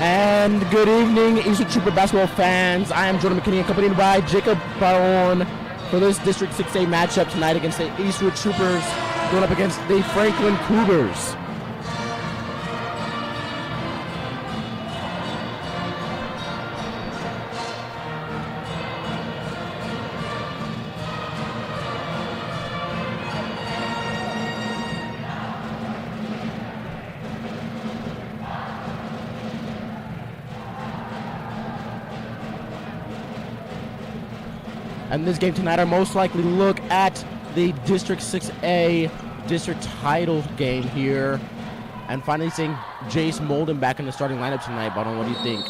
And good evening, Eastwood Trooper basketball fans. I am Jordan McKinney, accompanied by Jacob Baron for this District 6A matchup tonight against the Eastwood Troopers going up against the Franklin Cougars. And this game tonight, I most likely look at the District 6A district title game here. And finally seeing Jace Molden back in the starting lineup tonight. Baron, what do you think?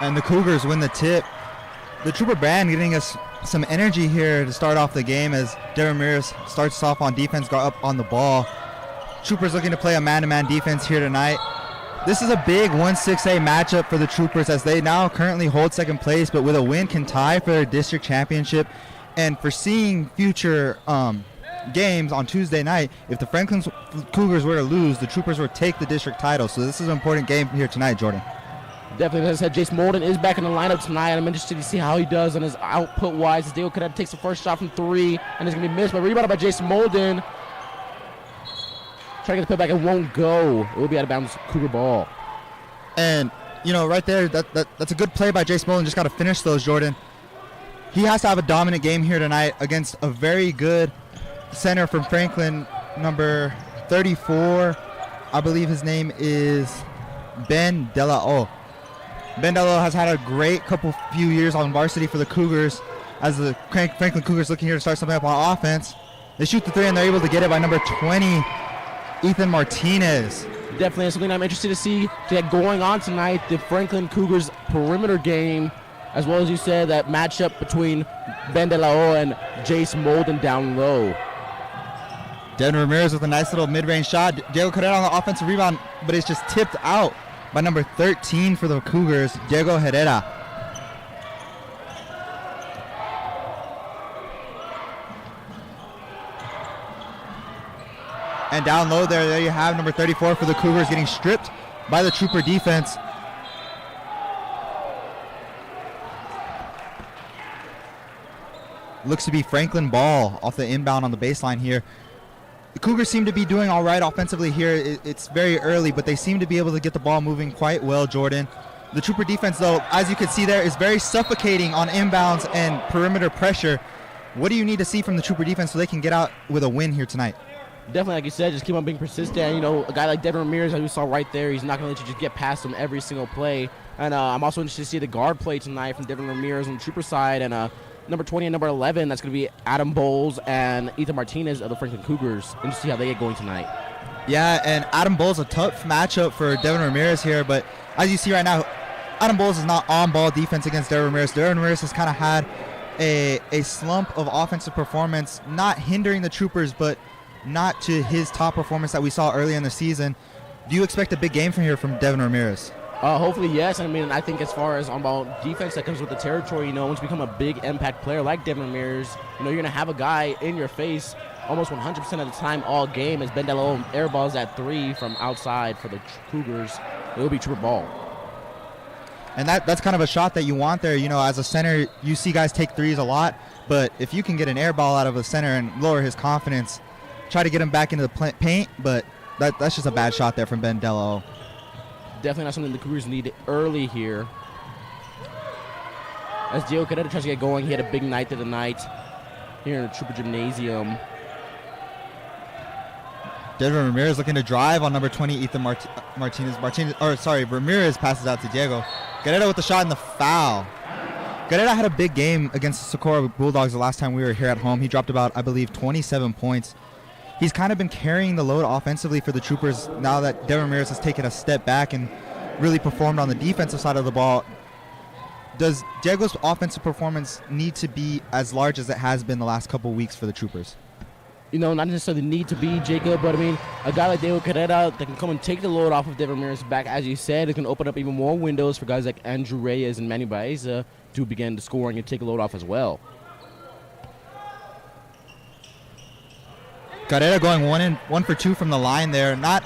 And the Cougars win the tip. The Trooper band getting us some energy here to start off the game as Devin Ramirez starts off on defense, got up on the ball. Troopers looking to play a man-to-man defense here tonight. This is a big 1-6A matchup for the Troopers as they now currently hold second place, but with a win can tie for their district championship. And for seeing future games on Tuesday night, if the Franklin Cougars were to lose, the Troopers would take the district title. So this is an important game here tonight, Jordan. Definitely, as I said, Jace Molden is back in the lineup tonight. I'm interested to see how he does on his output-wise. As Diego Cadena takes the first shot from three, and it's going to be missed, but rebounded by Jace Molden. Trying to get the putback, it won't go. It will be out of bounds, Cougar ball. And, you know, right there, that's a good play by Jace Molden. Just got to finish those, Jordan. He has to have a dominant game here tonight against a very good center from Franklin, number 34. I believe his name is Ben Delao. Ben Delao has had a great few years on varsity for the Cougars as the Franklin Cougars looking here to start something up on offense. They shoot the three and they're able to get it by number 20. Ethan Martinez. Definitely something I'm interested to see get going on tonight. The Franklin Cougars perimeter game, as well as you said, that matchup between Ben Delao and Jace Molden down low. Devin Ramirez with a nice little mid-range shot. Diego Herrera on the offensive rebound, but it's just tipped out by number 13 for the Cougars, Diego Herrera. And down low there you have number 34 for the Cougars getting stripped by the Trooper defense. Looks to be Franklin ball off the inbound on the baseline here. The Cougars seem to be doing all right offensively here. It's very early, but they seem to be able to get the ball moving quite well, Jordan. The Trooper defense, though, as you can see there, is very suffocating on inbounds and perimeter pressure. What do you need to see from the Trooper defense so they can get out with a win here tonight? Definitely, like you said, just keep on being persistent. You know, a guy like Devin Ramirez, as we saw right there, he's not going to let you just get past him every single play. And I'm also interested to see the guard play tonight from Devin Ramirez on the Trooper side. And number 20 and number 11, that's going to be Adam Bowles and Ethan Martinez of the Franklin Cougars. Interested to see how they get going tonight. Yeah, and Adam Bowles, a tough matchup for Devin Ramirez here. But as you see right now, Adam Bowles is not on-ball defense against Devin Ramirez. Devin Ramirez has kind of had a slump of offensive performance, not hindering the Troopers, but not to his top performance that we saw early in the season. Do you expect a big game from here from Devin Ramirez? Hopefully, yes. I mean, I think as far as on-ball defense, that comes with the territory. You know, once you become a big impact player like Devin Ramirez, you know, you're going to have a guy in your face almost 100% of the time all game as Ben Delao airballs at three from outside for the Cougars. It will be Trooper ball. And that's kind of a shot that you want there. You know, as a center, you see guys take threes a lot, but if you can get an air ball out of a center and lower his confidence, try to get him back into the paint, but that's just a bad shot there from Ben Delao. Definitely not something the Cougars need early here. As Diego Cadena tries to get going, he had a big night to the night here in the Trooper Gymnasium. Devin Ramirez looking to drive on number 20, Ethan Martinez. Ramirez passes out to Diego. Cadena with the shot and the foul. Cadena had a big game against the Socorro Bulldogs the last time we were here at home. He dropped about, I believe, 27 points. He's kind of been carrying the load offensively for the Troopers now that Devin Ramirez has taken a step back and really performed on the defensive side of the ball. Does Diego's offensive performance need to be as large as it has been the last couple weeks for the Troopers? You know, not necessarily need to be, Jacob, but I mean, a guy like Diego Cadena that can come and take the load off of Devin Ramirez's back, as you said, it can open up even more windows for guys like Andrew Reyes and Manny Baeza to begin the scoring and take a load off as well. Carrera going 1 for 2 from the line there. That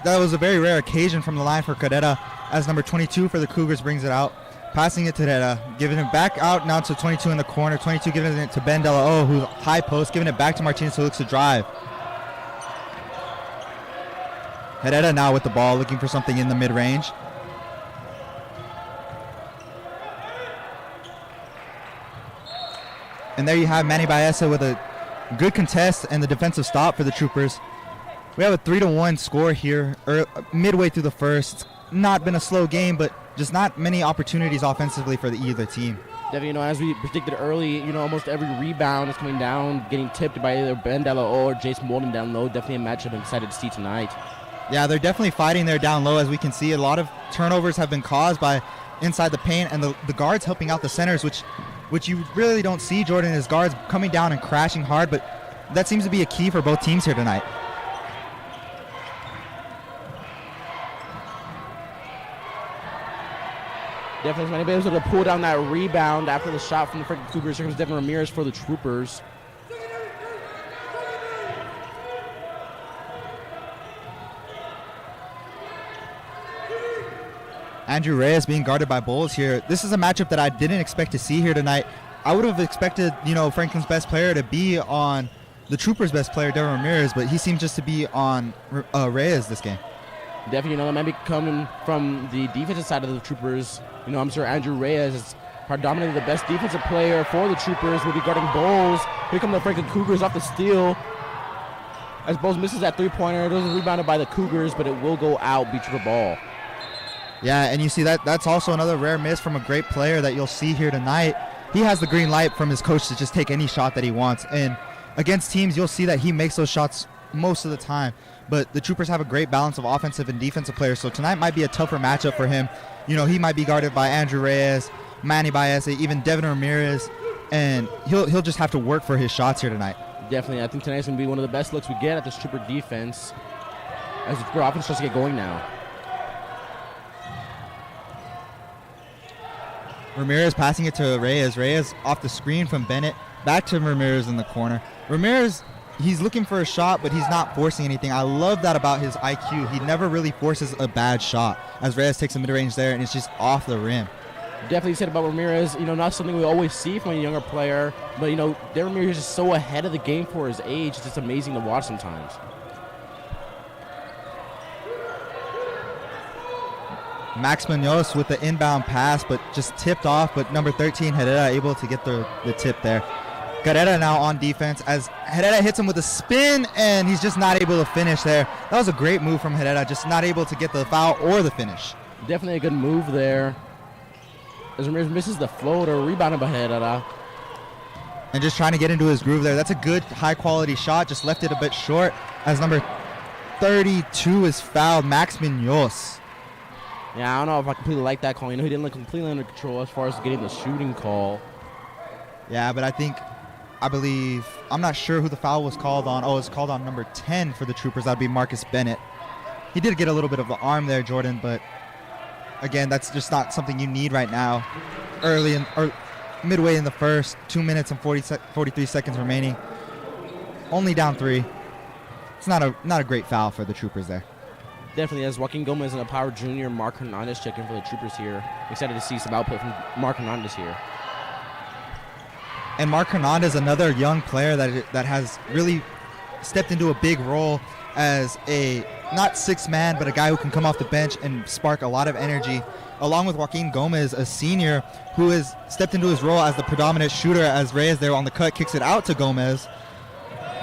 was a very rare occasion from the line for Carrera, as number 22 for the Cougars brings it out. Passing it to Herrera, giving it back out now to 22 in the corner. 22 giving it to Ben Dela O, who's high post, giving it back to Martinez, who looks to drive. Herrera now with the ball, looking for something in the mid-range. And there you have Manny Baeza with a good contest and the defensive stop for the Troopers. We have a 3-1 score here, midway through the first. Not been a slow game, but just not many opportunities offensively for either team. Definitely, as we predicted early, almost every rebound is coming down, getting tipped by either Ben Dela O or Jace Molden down low. Definitely a matchup I'm excited to see tonight. Yeah, they're definitely fighting there down low. As we can see, a lot of turnovers have been caused by inside the paint, and the guards helping out the centers, which you really don't see, Jordan, is guards coming down and crashing hard, but that seems to be a key for both teams here tonight. Definitely, Manny able to pull down that rebound after the shot from the freaking Cougars. Here comes Devin Ramirez for the Troopers. Andrew Reyes being guarded by Bowles here. This is a matchup that I didn't expect to see here tonight. I would have expected, Franklin's best player to be on the Troopers' best player, Devin Ramirez, but he seems just to be on Reyes this game. Definitely, that might be coming from the defensive side of the Troopers. I'm sure Andrew Reyes is predominantly the best defensive player for the Troopers. Will be guarding Bowles. Here come the Franklin Cougars off the steal. As Bowles misses that three-pointer, it was rebounded by the Cougars, but it will go out, be Trooper ball. Yeah, and you see that's also another rare miss from a great player that you'll see here tonight. He has the green light from his coach to just take any shot that he wants. And against teams, you'll see that he makes those shots most of the time. But the Troopers have a great balance of offensive and defensive players, so tonight might be a tougher matchup for him. He might be guarded by Andrew Reyes, Manny Baeza, even Devin Ramirez, and he'll just have to work for his shots here tonight. Definitely. I think tonight's going to be one of the best looks we get at this Trooper defense as the Trooper offense starts to get going now. Ramirez passing it to Reyes. Reyes off the screen from Bennett. Back to Ramirez in the corner. Ramirez, he's looking for a shot, but he's not forcing anything. I love that about his IQ. He never really forces a bad shot, as Reyes takes a mid-range there, and it's just off the rim. Definitely said about Ramirez, not something we always see from a younger player, but, Devin Ramirez is just so ahead of the game for his age. It's just amazing to watch sometimes. Max Munoz with the inbound pass, but just tipped off, but number 13, Herrera, able to get the tip there. Carrera now on defense as Herrera hits him with a spin, and he's just not able to finish there. That was a great move from Herrera, just not able to get the foul or the finish. Definitely a good move there. As Ramirez misses the floater, rebounded by Herrera. And just trying to get into his groove there. That's a good, high-quality shot, just left it a bit short as number 32 is fouled, Max Munoz. Yeah, I don't know if I completely like that call. He didn't look completely under control as far as getting the shooting call. Yeah, but I'm not sure who the foul was called on. Oh, it was called on number 10 for the Troopers. That would be Marcus Bennett. He did get a little bit of the arm there, Jordan, but again, that's just not something you need right now. Or midway in the first, 2 minutes and 43 seconds remaining. Only down 3. It's not a great foul for the Troopers there. Definitely, as Joaquin Gomez and a Power Jr., Mark Hernandez checking for the Troopers here. Excited to see some output from Mark Hernandez here. And Mark Hernandez, another young player that has really stepped into a big role as a not sixth man, but a guy who can come off the bench and spark a lot of energy, along with Joaquin Gomez, a senior who has stepped into his role as the predominant shooter, as Reyes there on the cut kicks it out to Gomez.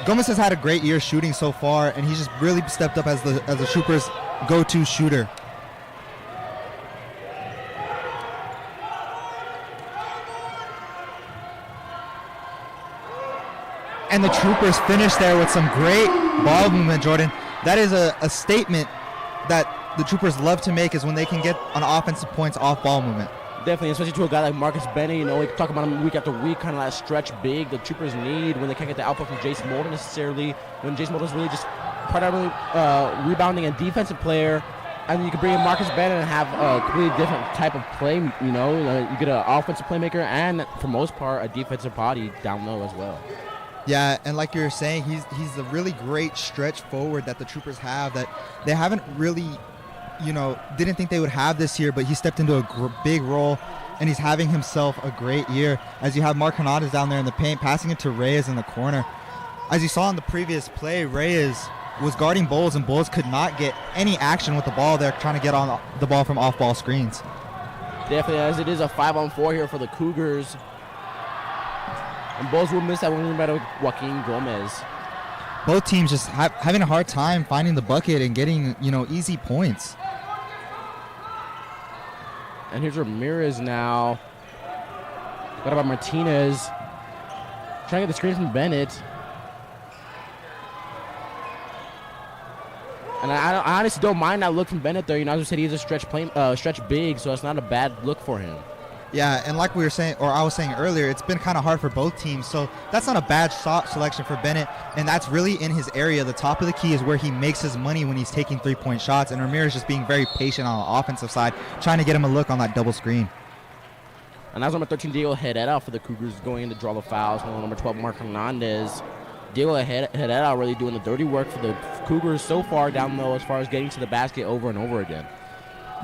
Gomez has had a great year shooting so far, and he's just really stepped up as the Troopers' go-to shooter. And the Troopers finish there with some great ball movement, Jordan. That is a statement that the Troopers love to make, is when they can get on offensive points off ball movement. Definitely, especially to a guy like Marcus Bennett. We talk about him week after week, kind of that stretch big the Troopers need when they can't get the output from Jason Molden necessarily. When Jason Molden's really just primarily rebounding and defensive player, and you can bring in Marcus Bennett and have a completely different type of play. You get an offensive playmaker and, for most part, a defensive body down low as well. Yeah, and like you were saying, he's a really great stretch forward that the Troopers have that they haven't really, didn't think they would have this year, but he stepped into a big role, and he's having himself a great year. As you have Mark Hernandez down there in the paint, passing it to Reyes in the corner. As you saw in the previous play, Reyes was guarding Bowles, and Bowles could not get any action with the ball there, trying to get on the ball from off-ball screens. Definitely, as it is a 5-on-4 here for the Cougars. And Bowles will miss that one by Joaquin Gomez. Both teams just having a hard time finding the bucket and getting, easy points. And here's Ramirez now. What about Martinez? Trying to get the screen from Bennett. And I honestly don't mind that look from Bennett there. As I said, he's a stretch big, so it's not a bad look for him. Yeah, and like we were saying, or I was saying earlier, it's been kind of hard for both teams, so that's not a bad shot selection for Bennett, and that's really in his area. The top of the key is where he makes his money when he's taking three-point shots, and Ramirez just being very patient on the offensive side, trying to get him a look on that double screen. And that's number 13, Diego Herrera for the Cougars going in to draw the fouls. Number 12, Mark Hernandez. Diego Herrera really doing the dirty work for the Cougars so far down low as far as getting to the basket over and over again.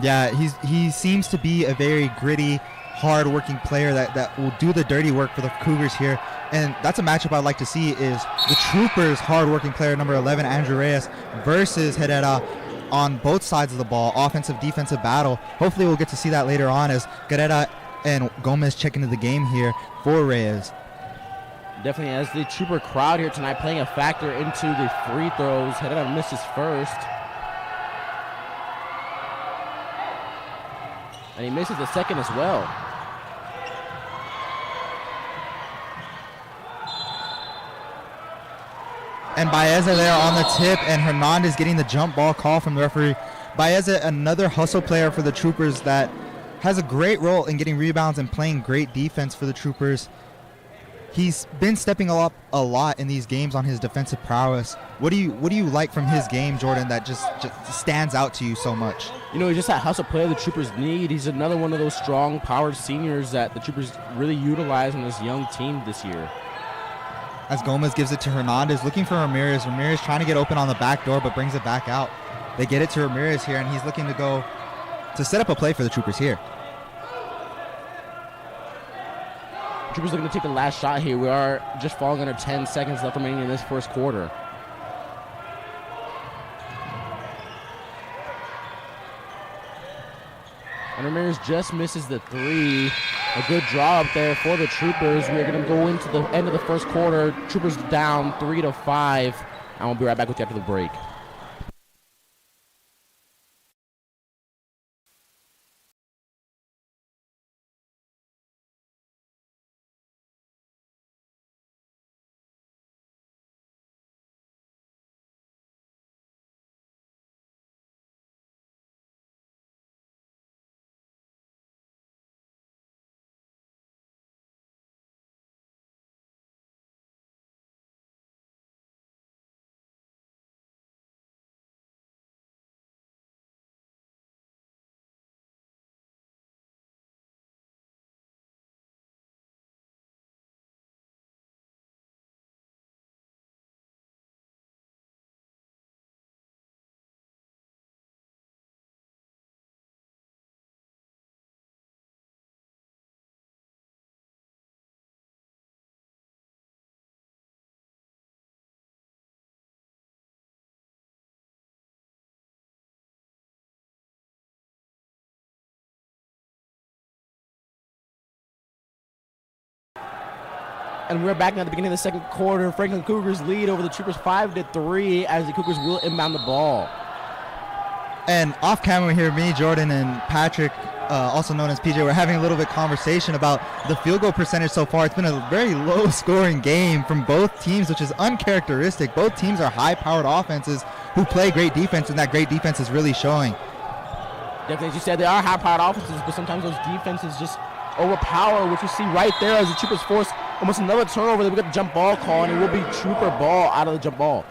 Yeah, he seems to be a very gritty, hard-working player that will do the dirty work for the Cougars here. And that's a matchup I'd like to see is the Troopers' hard-working player, number 11, Andrew Reyes, versus Herrera on both sides of the ball, offensive, defensive battle. Hopefully we'll get to see that later on as Herrera and Gomez check into the game here for Reyes. Definitely, as the Trooper crowd here tonight playing a factor into the free throws. Herrera misses first. And he misses the second as well. And Baeza there on the tip, and Hernandez getting the jump ball call from the referee. Baeza, another hustle player for the Troopers that has a great role in getting rebounds and playing great defense for the Troopers. He's been stepping up a lot in these games on his defensive prowess. What do you like from his game, Jordan, that just stands out to you so much? He's just that hustle player the Troopers need. He's another one of those strong, powered seniors that the Troopers really utilize on this young team this year. As Gomez gives it to Hernandez, looking for Ramirez. Ramirez trying to get open on the back door, but brings it back out. They get it to Ramirez here, and he's looking to go to set up a play for the Troopers here. Troopers looking to take the last shot here. We are just falling under 10 seconds left remaining in this first quarter. And Ramirez just misses the three. A good draw up there for the Troopers. We're going to go into the end of the first quarter. Troopers down 3-5. And we'll be right back with you after the break. And we're back now at the beginning of the second quarter. Franklin Cougars lead over the Troopers 5-3 as the Cougars will inbound the ball. And off camera here, me, Jordan, and Patrick, also known as PJ, we're having a little bit of conversation about the field goal percentage so far. It's been a very low scoring game from both teams, which is uncharacteristic. Both teams are high-powered offenses who play great defense, and that great defense is really showing. Definitely, as you said, they are high-powered offenses, but sometimes those defenses just overpower, which you see right there as the Troopers force almost another turnover. They will get the jump ball call, and it will be Trooper ball out of the jump ball.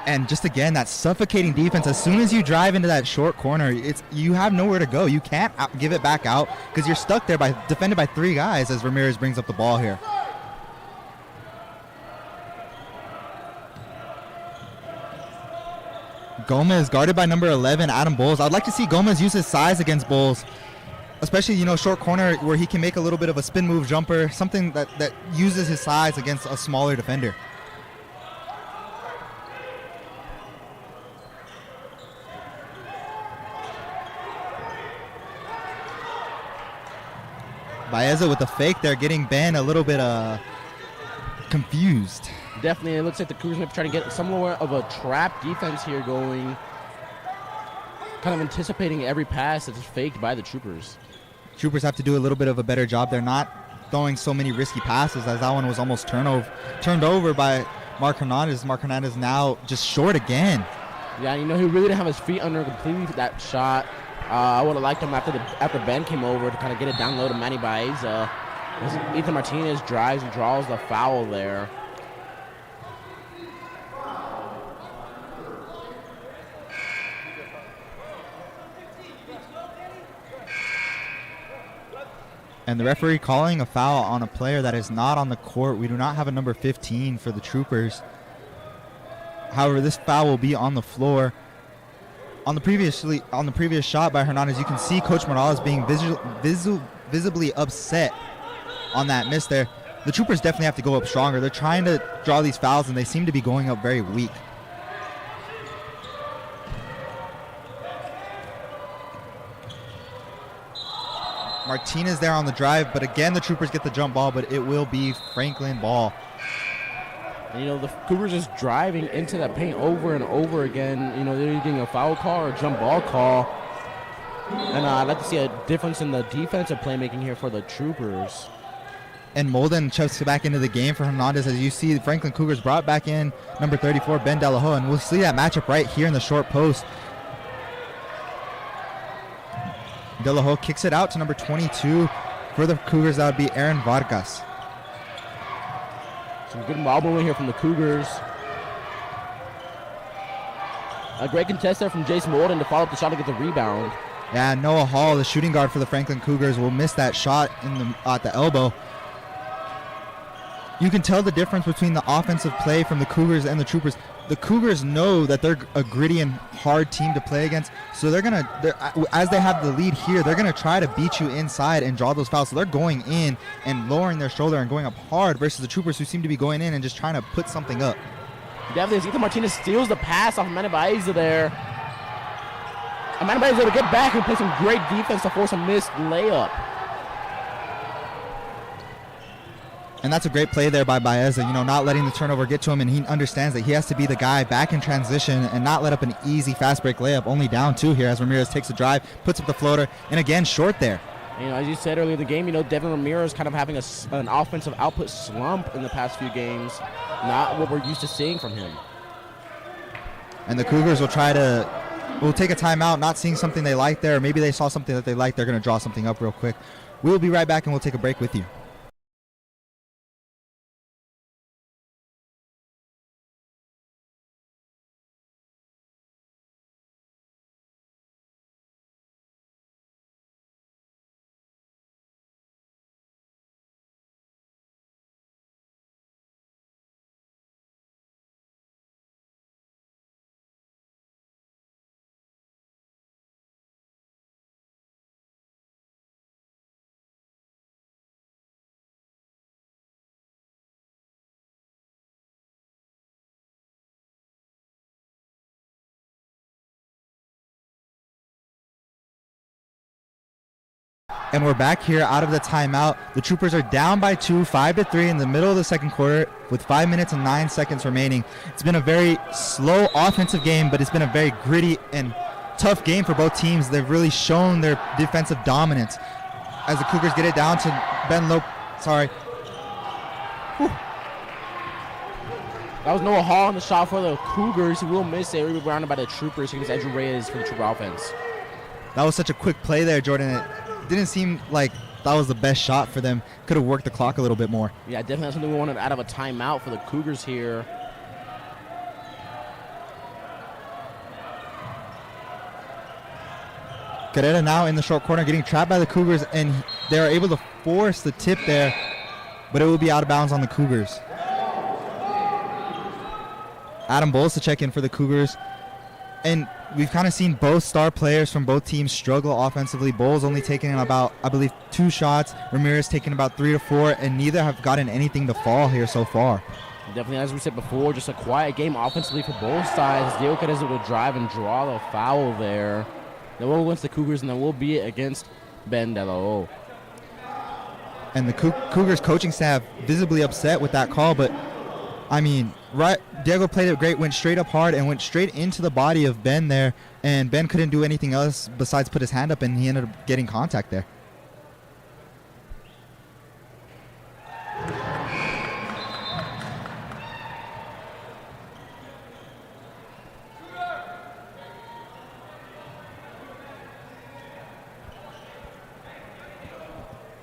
And just again, that suffocating defense. As soon as you drive into that short corner, you have nowhere to go. You can't give it back out because you're stuck there defended by three guys as Ramirez brings up the ball here. Gomez guarded by number 11, Adam Bowles. I'd like to see Gomez use his size against Bowles, especially, short corner where he can make a little bit of a spin move jumper, something that uses his size against a smaller defender. Baeza with the fake there, getting Ben a little bit confused. Definitely, it looks like the Cougars might be trying to get somewhere of a trap defense here going, kind of anticipating every pass that's faked by the Troopers. Troopers have to do a little bit of a better job. They're not throwing so many risky passes, as that one was almost turned over by Mark Hernandez. Mark Hernandez now just short again. Yeah, he really didn't have his feet under completely that shot. I would have liked him after Ben came over to kind of get it down low to Manny Baeza. Ethan Martinez drives and draws the foul there. And the referee calling a foul on a player that is not on the court. We do not have a number 15 for the Troopers. However, this foul will be on the floor. On the previous shot by Hernandez, you can see Coach Morales being visibly upset on that miss there. The Troopers definitely have to go up stronger. They're trying to draw these fouls, and they seem to be going up very weak. Martinez there on the drive, but again, the Troopers get the jump ball, but it will be Franklin ball. And, the Cougars just driving into that paint over and over again. They're getting a foul call or a jump ball call. And I'd like to see a difference in the defensive playmaking here for the Troopers. And Molden checks back into the game for Hernandez. As you see, the Franklin Cougars brought back in number 34, Ben Delahoe, and we'll see that matchup right here in the short post. Delahoe kicks it out to number 22. For the Cougars, that would be Aaron Vargas. Some good ball movement here from the Cougars. A great contest there from Jace Molden to follow up the shot to get the rebound. Yeah, Noah Hall, the shooting guard for the Franklin Cougars, will miss that shot at the elbow. You can tell the difference between the offensive play from the Cougars and the Troopers. The Cougars know that they're a gritty and hard team to play against, so as they have the lead here, they're going to try to beat you inside and draw those fouls. So they're going in and lowering their shoulder and going up hard versus the Troopers, who seem to be going in and just trying to put something up. Definitely, Ethan Martinez steals the pass off Manny Baeza there. And Manny Baeza able to get back and play some great defense to force a missed layup. And that's a great play there by Baeza, not letting the turnover get to him, and he understands that he has to be the guy back in transition and not let up an easy fast break layup. Only down 2 here as Ramirez takes a drive, puts up the floater, and again short there. As you said earlier in the game, Devin Ramirez kind of having an offensive output slump in the past few games. Not what we're used to seeing from him. And the Cougars will take a timeout, not seeing something they like there. Maybe they saw something that they like. They're going to draw something up real quick. We'll be right back, and we'll take a break with you. And we're back here out of the timeout. The Troopers are down by 2, 5-3 in the middle of the second quarter with 5 minutes and 9 seconds remaining. It's been a very slow offensive game, but it's been a very gritty and tough game for both teams. They've really shown their defensive dominance. As the Cougars get it down to Ben Lope. Sorry. Whew. That was Noah Hall on the shot for the Cougars. He will miss it. Rebounded by the Troopers against Andrew Reyes for the Trooper offense. That was such a quick play there, Jordan. It didn't seem like that was the best shot for them. Could have worked the clock a little bit more. Yeah, definitely that's something we wanted out of a timeout for the Cougars here. Carrera now in the short corner getting trapped by the Cougars, and they are able to force the tip there, but it will be out of bounds on the Cougars. Adam Bowles to check in for the Cougars. And we've kind of seen both star players from both teams struggle offensively. Bowles only taking about, I believe, 2 shots. Ramirez taking about 3 to 4, and neither have gotten anything to fall here so far. Definitely, as we said before, just a quiet game offensively for both sides. Diego Cadena is able to drive and draw the foul there. That will against the Cougars, and then will be against Ben De La O. And the Cougars coaching staff visibly upset with that call, but I mean, right, Diego played it great, went straight up hard and went straight into the body of Ben there, and Ben couldn't do anything else besides put his hand up, and he ended up getting contact there.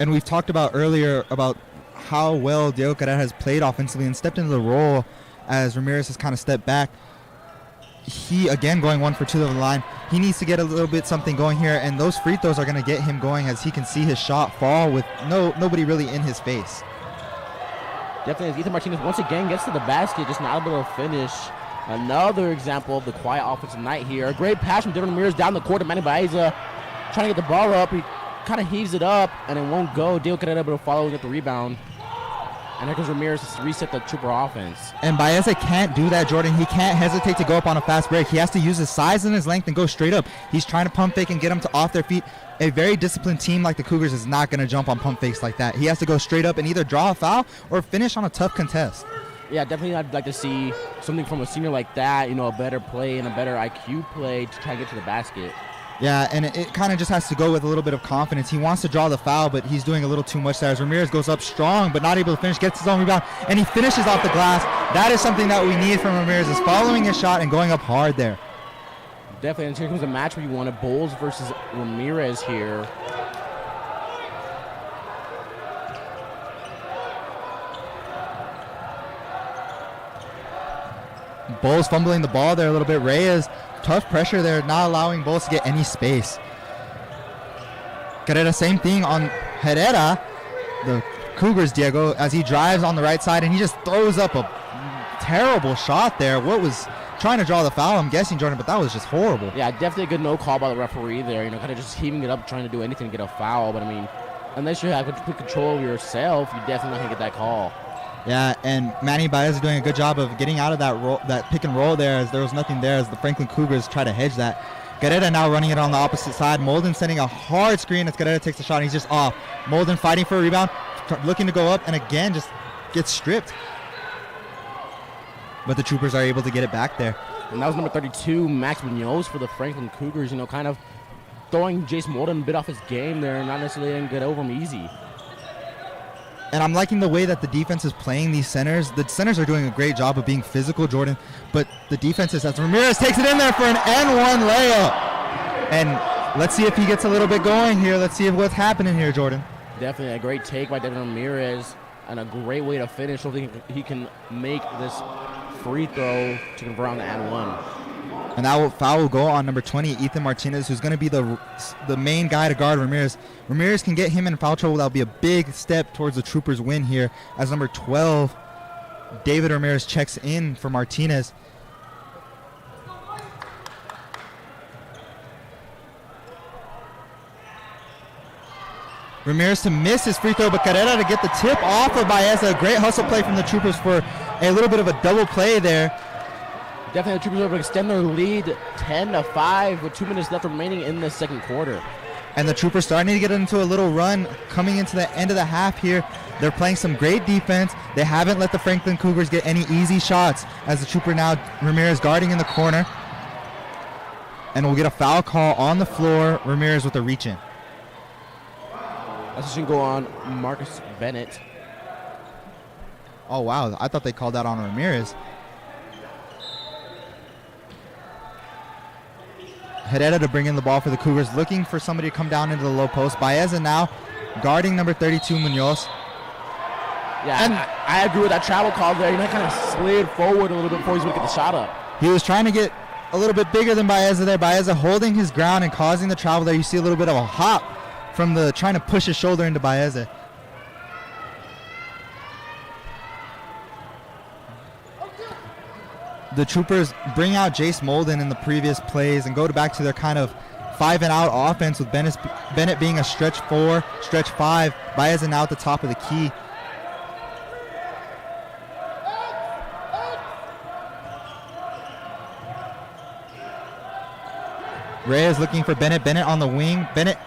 And we've talked about earlier about how well Diego Cadena has played offensively and stepped into the role as Ramirez has kind of stepped back. He, again, going 1 for 2 to the line. He needs to get a little bit something going here, and those free throws are going to get him going as he can see his shot fall with nobody really in his face. Definitely, as Ethan Martinez once again gets to the basket, just not able to finish. Another example of the quiet offensive night here. A great pass from Devin Ramirez down the court to Manny Baeza, trying to get the ball up. He kind of heaves it up, and it won't go. Diego Cadena able to follow and get the rebound. And here comes Ramirez to reset the Trooper offense. And Baeza can't do that, Jordan. He can't hesitate to go up on a fast break. He has to use his size and his length and go straight up. He's trying to pump fake and get them to off their feet. A very disciplined team like the Cougars is not going to jump on pump fakes like that. He has to go straight up and either draw a foul or finish on a tough contest. Yeah, definitely I'd like to see something from a senior like that, a better play and a better IQ play to try to get to the basket. Yeah, and it kind of just has to go with a little bit of confidence. He wants to draw the foul, but he's doing a little too much there. As Ramirez goes up strong, but not able to finish, gets his own rebound, and he finishes off the glass. That is something that we need from Ramirez, is following his shot and going up hard there. Definitely, and here comes a match where you want it. Bowles versus Ramirez here. Bowles fumbling the ball there a little bit. Reyes, tough pressure there, not allowing Bowles to get any space. Carrera, same thing on Herrera, the Cougars, Diego, as he drives on the right side, and he just throws up a terrible shot there. What was trying to draw the foul, I'm guessing, Jordan, but that was just horrible. Yeah, definitely a good no call by the referee there, kind of just heaving it up, trying to do anything to get a foul. But, I mean, unless you have complete control of yourself, you're definitely not going to get that call. Yeah, and Manny Baez is doing a good job of getting out of that pick and roll there, as there was nothing there as the Franklin Cougars try to hedge that. Guerrera now running it on the opposite side. Molden sending a hard screen as Guerrera takes the shot, and he's just off. Molden fighting for a rebound, looking to go up, and again just gets stripped. But the Troopers are able to get it back there. And that was number 32, Max Munoz for the Franklin Cougars, kind of throwing Jace Molden a bit off his game there, not necessarily letting him get over him easy. And I'm liking the way that the defense is playing these centers. The centers are doing a great job of being physical, Jordan. But the defense is, as Ramirez takes it in there for an N1 layup. And let's see if he gets a little bit going here. Let's see what's happening here, Jordan. Definitely a great take by Devin Ramirez and a great way to finish. Hopefully he can make this free throw to convert on the N1. And that foul will go on number 20, Ethan Martinez, who's going to be the main guy to guard Ramirez. Ramirez can get him in foul trouble. That'll be a big step towards the Troopers' win here. As number 12, David Ramirez checks in for Martinez. Ramirez to miss his free throw, but Carrera to get the tip off of Baeza. Great hustle play from the Troopers for a little bit of a double play there. Definitely the Troopers are able to extend their lead 10-5 with 2 minutes left remaining in the second quarter. And the Troopers starting to get into a little run coming into the end of the half here. They're playing some great defense. They haven't let the Franklin Cougars get any easy shots as the Trooper now, Ramirez guarding in the corner. And we'll get a foul call on the floor. Ramirez with a reach-in. That's going to go on Marcus Bennett. Oh, wow. I thought they called that on Ramirez. Herrera to bring in the ball for the Cougars, looking for somebody to come down into the low post. Baeza now guarding number 32, Munoz. Yeah, and I agree with that travel call there. He kind of slid forward a little bit before he's going to get the shot up. He was trying to get a little bit bigger than Baeza there. Baeza holding his ground and causing the travel there. You see a little bit of a hop from the trying to push his shoulder into Baeza. the Troopers bring out Jace Molden in the previous plays and go back to their kind of 5-and-out offense with Bennett being a stretch 4, stretch 5, Baez now at the top of the key. Reyes looking for Bennett. Bennett on the wing. Bennett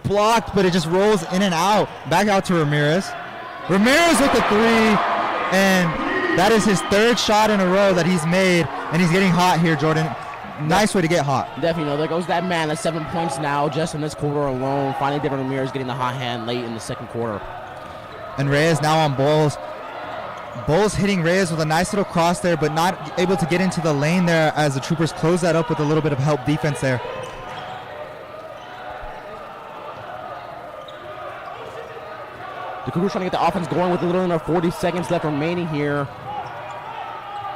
blocked, but it just rolls in and out. Back out to Ramirez. Ramirez with the 3, and that is his 3rd shot in a row that he's made, and he's getting hot here, Jordan. Nice way to get hot. Definitely, there goes that man at 7 points now just in this quarter alone. Finally, Devin Ramirez getting the hot hand late in the second quarter. And Reyes now on Bowles. Bowles hitting Reyes with a nice little cross there, but not able to get into the lane there as the Troopers close that up with a little bit of help defense there. The Cougars trying to get the offense going with a little under 40 seconds left remaining here.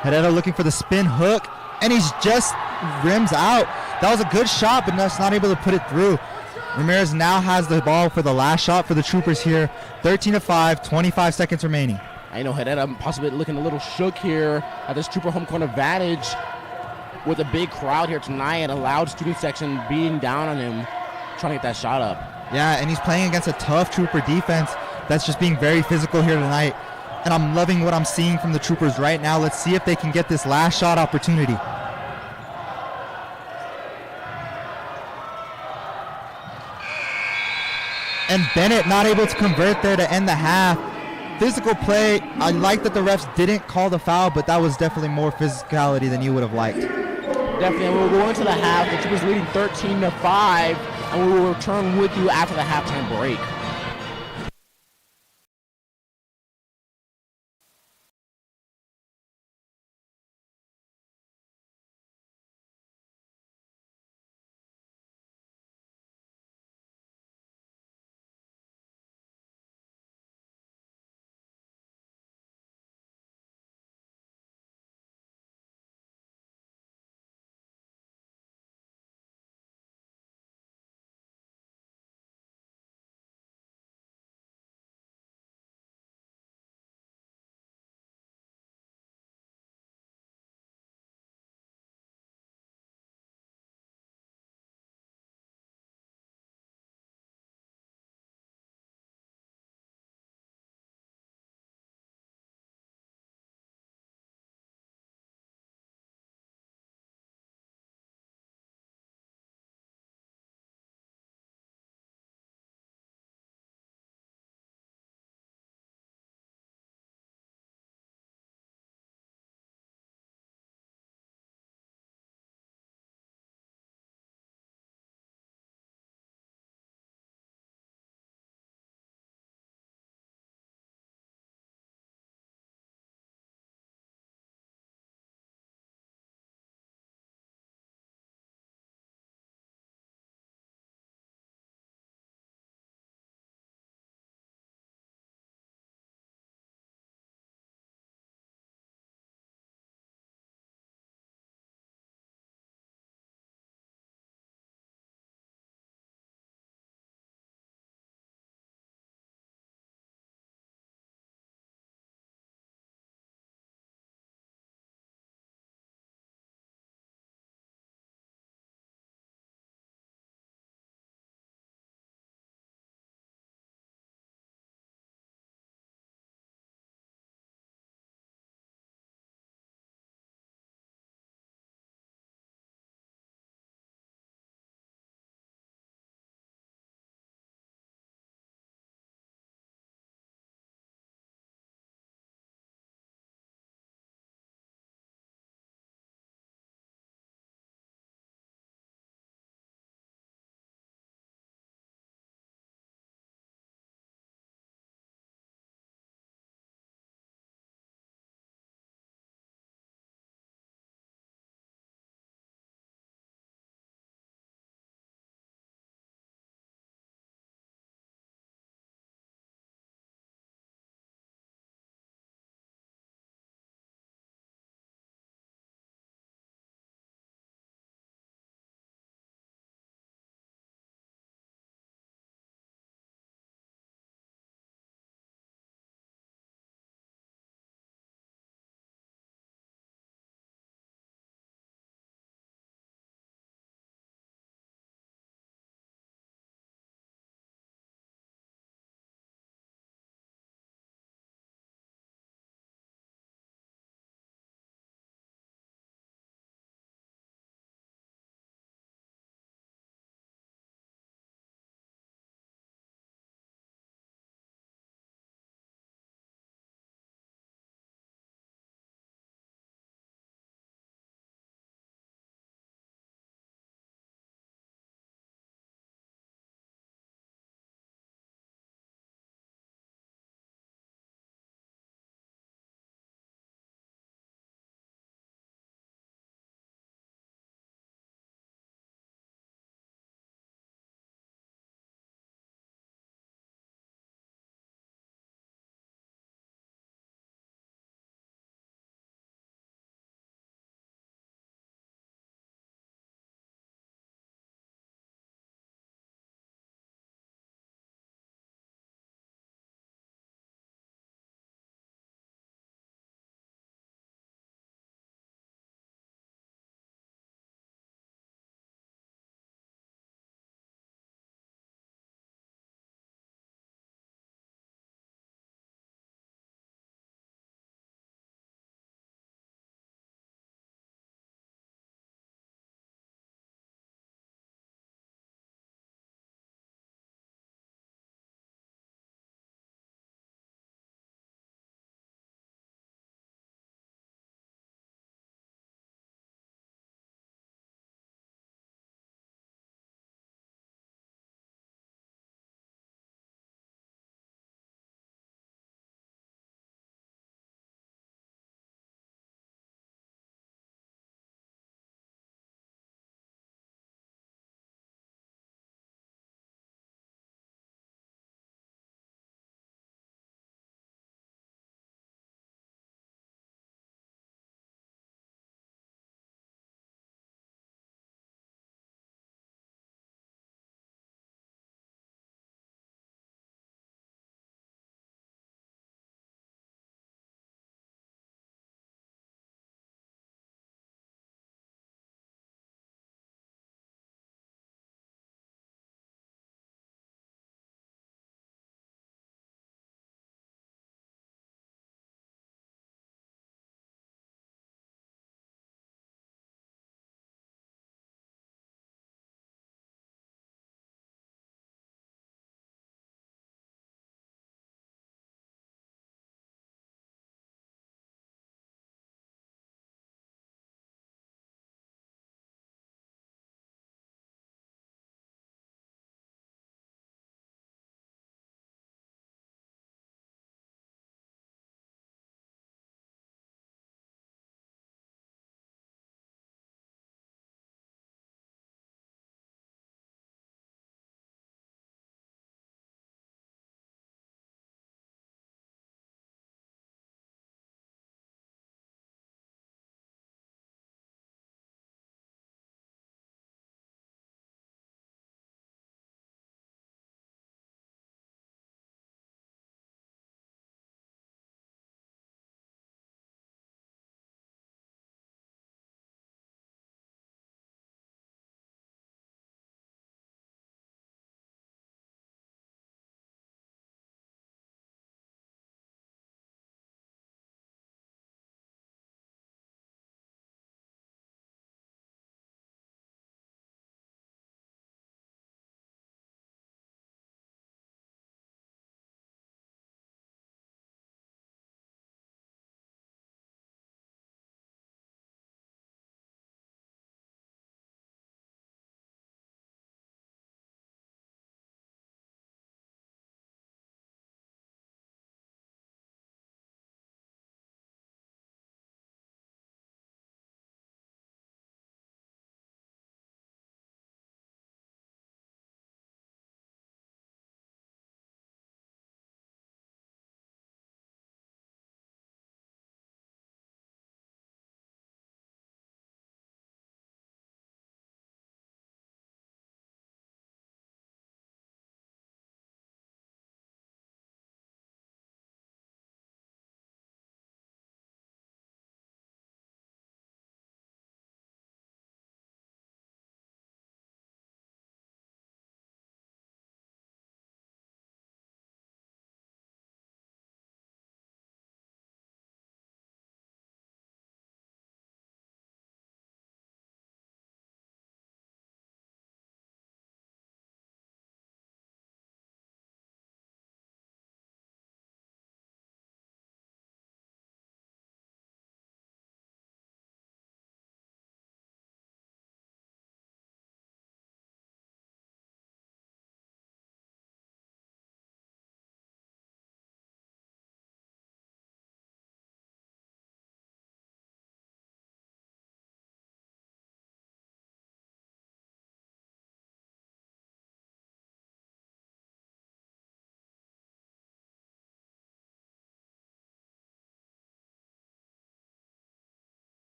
Herrera looking for the spin hook, and he's just rims out. That was a good shot, but that's not able to put it through. Ramirez now has the ball for the last shot for the Troopers here. 13-5, 25 seconds remaining. I know Herrera possibly looking a little shook here at this Trooper home court advantage with a big crowd here tonight, a loud student section beating down on him, trying to get that shot up. Yeah, and he's playing against a tough Trooper defense that's just being very physical here tonight. And I'm loving what I'm seeing from the Troopers right now. Let's see if they can get this last shot opportunity. And Bennett not able to convert there to end the half. Physical play. I like that the refs didn't call the foul, but that was definitely more physicality than you would have liked. Definitely. We'll go into the half. The Troopers leading 13-5, and we will return with you after the halftime break.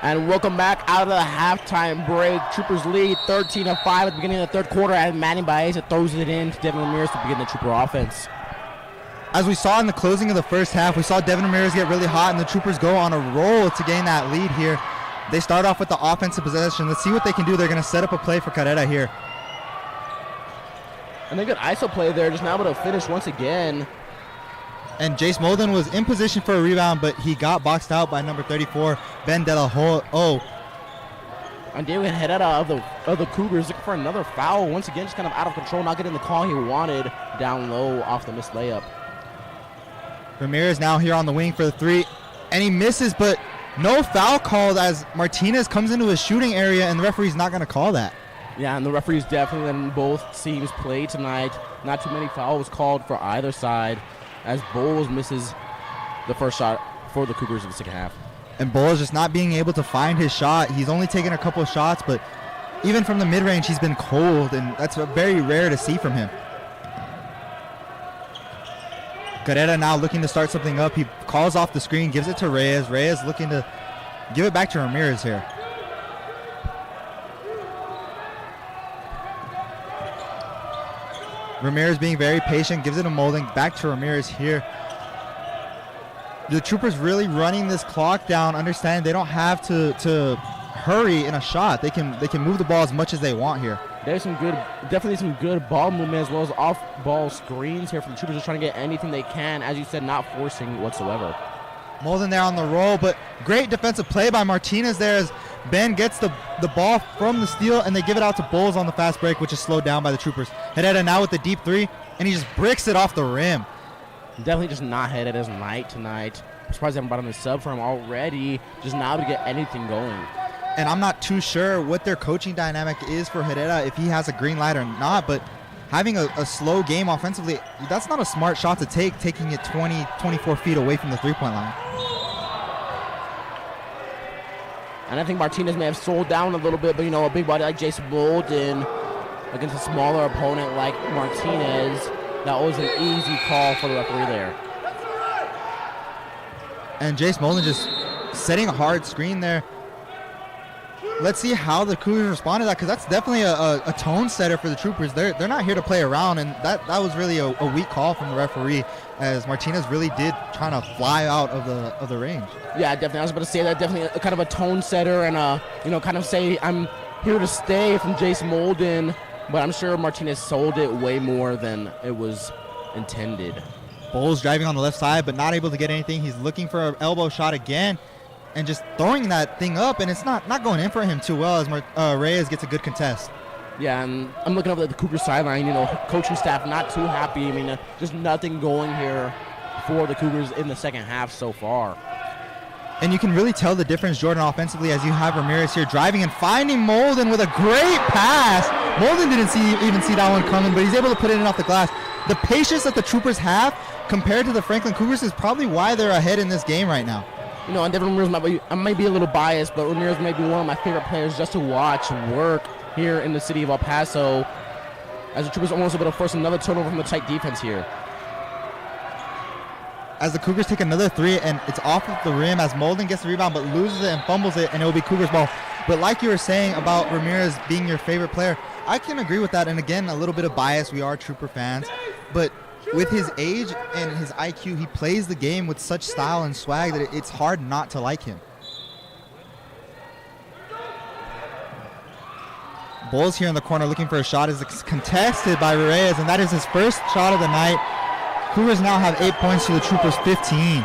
And welcome back out of the halftime break. Troopers lead 13-5 at the beginning of the third quarter, and Manny Baeza throws it in to Devin Ramirez to begin the Trooper offense. As we saw in the closing of the first half, we saw Devin Ramirez get really hot, and the Troopers go on a roll to gain that lead here. They start off with the offensive possession. Let's see what they can do. They're going to set up a play for Carrera here. And they got ISO play there, just now able to finish once again. And Jace Molden was in position for a rebound, but he got boxed out by number 34, Ben De La Ho. And David Herrera of the Cougars looking for another foul. Once again, just kind of out of control, not getting the call he wanted down low off the missed layup. Ramirez now here on the wing for the three, and he misses, but no foul called as Martinez comes into his shooting area, and the referee's not going to call that. Yeah, and the referee's definitely letting both teams play tonight. Not too many fouls called for either side, as Bowles misses the first shot for the Cougars in the second half. And Bowles just not being able to find his shot. He's only taken a couple of shots, but even from the mid-range, he's been cold, and that's very rare to see from him. Carrera now looking to start something up. He calls off the screen, gives it to Reyes. Reyes looking to give it back to Ramirez here. Ramirez being very patient, gives it to Molden, back to Ramirez here. The Troopers really running this clock down, understand they don't have to hurry in a shot. They can move the ball as much as they want here. There's definitely some good ball movement as well as off-ball screens here from the Troopers, just trying to get anything they can, as you said, not forcing whatsoever. Molden there on the roll, but great defensive play by Martinez there as Ben gets the ball from the steal, and they give it out to Bowles on the fast break, which is slowed down by the Troopers. Herrera now with the deep three, and he just bricks it off the rim. Definitely just not Herrera's night tonight. I'm surprised they haven't brought him a sub for him already, just now to get anything going. And I'm not too sure what their coaching dynamic is for Herrera, if he has a green light or not, but having a slow game offensively, that's not a smart shot to take, taking it 24 feet away from the three-point line. And I think Martinez may have slowed down a little bit, but, a big body like Jason Bolden against a smaller opponent like Martinez, that was an easy call for the referee there. And Jace Molden just setting a hard screen there. Let's see how the Cougars respond to that, because that's definitely a tone setter for the Troopers. They're not here to play around, and that was really a weak call from the referee, as Martinez really did trying to fly out of the range. Yeah, definitely. I was about to say that, definitely kind of a tone setter, and kind of say I'm here to stay from Jason Molden, but I'm sure Martinez sold it way more than it was intended. Bowles driving on the left side, but not able to get anything. He's looking for an elbow shot again, and just throwing that thing up, and it's not going in for him too well as Reyes gets a good contest. Yeah, and I'm looking up at the Cougar sideline, coaching staff not too happy. Just nothing going here for the Cougars in the second half so far. And you can really tell the difference, Jordan, offensively, as you have Ramirez here driving and finding Molden with a great pass. Molden didn't even see that one coming, but he's able to put it in off the glass. The patience that the Troopers have compared to the Franklin Cougars is probably why they're ahead in this game right now. And Devin Ramirez might be a little biased, but Ramirez may be one of my favorite players just to watch work here in the city of El Paso, as the Troopers almost able to force another turnover from the tight defense here. As the Cougars take another three, and it's off of the rim as Molden gets the rebound but loses it and fumbles it, and it will be Cougars ball. But like you were saying about Ramirez being your favorite player, I can agree with that. And again, a little bit of bias. We are Trooper fans. But with his age and his IQ, he plays the game with such style and swag that it's hard not to like him. Bowles here in the corner looking for a shot is contested by Reyes, and that is his first shot of the night. Cougars now have 8 points to the Troopers 15.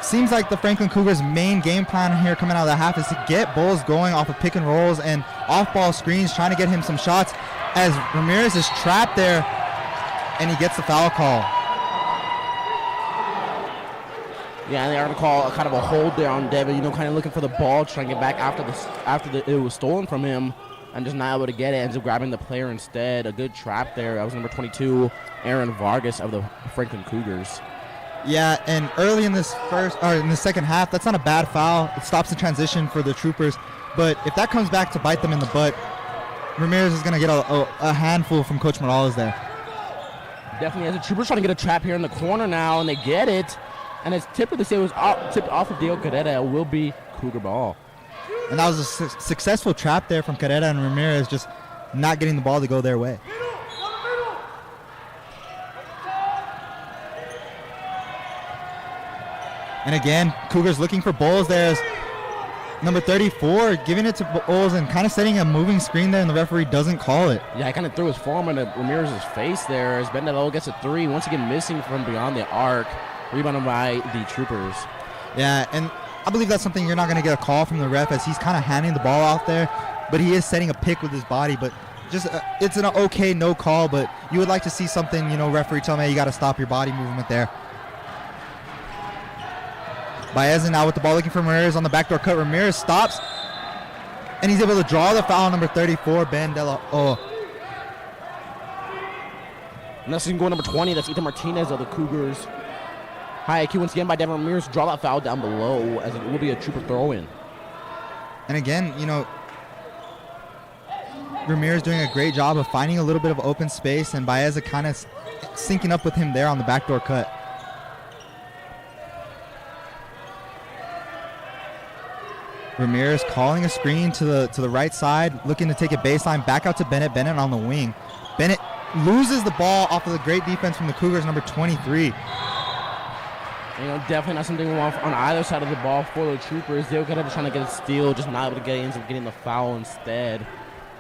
Seems like the Franklin Cougars' main game plan here coming out of the half is to get Bowles going off of pick and rolls and off-ball screens, trying to get him some shots, as Ramirez is trapped there, and he gets the foul call. Yeah, and they are going to call kind of a hold there on Devin, kind of looking for the ball, trying to get back after it was stolen from him, and just not able to get it, ends up grabbing the player instead. A good trap there. That was number 22, Aaron Vargas of the Franklin Cougars. Yeah, and early in this in the second half, that's not a bad foul. It stops the transition for the Troopers, but if that comes back to bite them in the butt, Ramirez is going to get a handful from Coach Morales there. Definitely, as the Troopers trying to get a trap here in the corner now, and they get it. And it's tipped tipped off of Diego Carrera. It will be Cougar ball. And that was a successful trap there from Carrera and Ramirez, just not getting the ball to go their way. And again, Cougars looking for Bowles there as number 34 giving it to Bowles and kind of setting a moving screen there, and the referee doesn't call it. Yeah, he kind of threw his forearm into Ramirez's face there as Bendelo gets a three, once again missing from beyond the arc, rebounded by the Troopers. Yeah, and I believe that's something you're not going to get a call from the ref, as he's kind of handing the ball out there, but he is setting a pick with his body. But just it's an okay no call, but you would like to see something, referee tell me, hey, you got to stop your body movement there. Baez now with the ball looking for Ramirez on the backdoor cut. Ramirez stops, and he's able to draw the foul, number 34, Bandela. Oh. And that's going number 20. That's Ethan Martinez of the Cougars. High IQ once again by Devin Ramirez. Draw that foul down below, as it will be a Trooper throw-in. And again, Ramirez doing a great job of finding a little bit of open space, and Baez kind of syncing up with him there on the backdoor cut. Ramirez calling a screen to the right side, looking to take a baseline back out to Bennett. Bennett on the wing. Bennett loses the ball off of the great defense from the Cougars, number 23. Definitely not something we want on either side of the ball for the Troopers. They're kind of trying to get a steal, just not able to ends up getting the foul instead,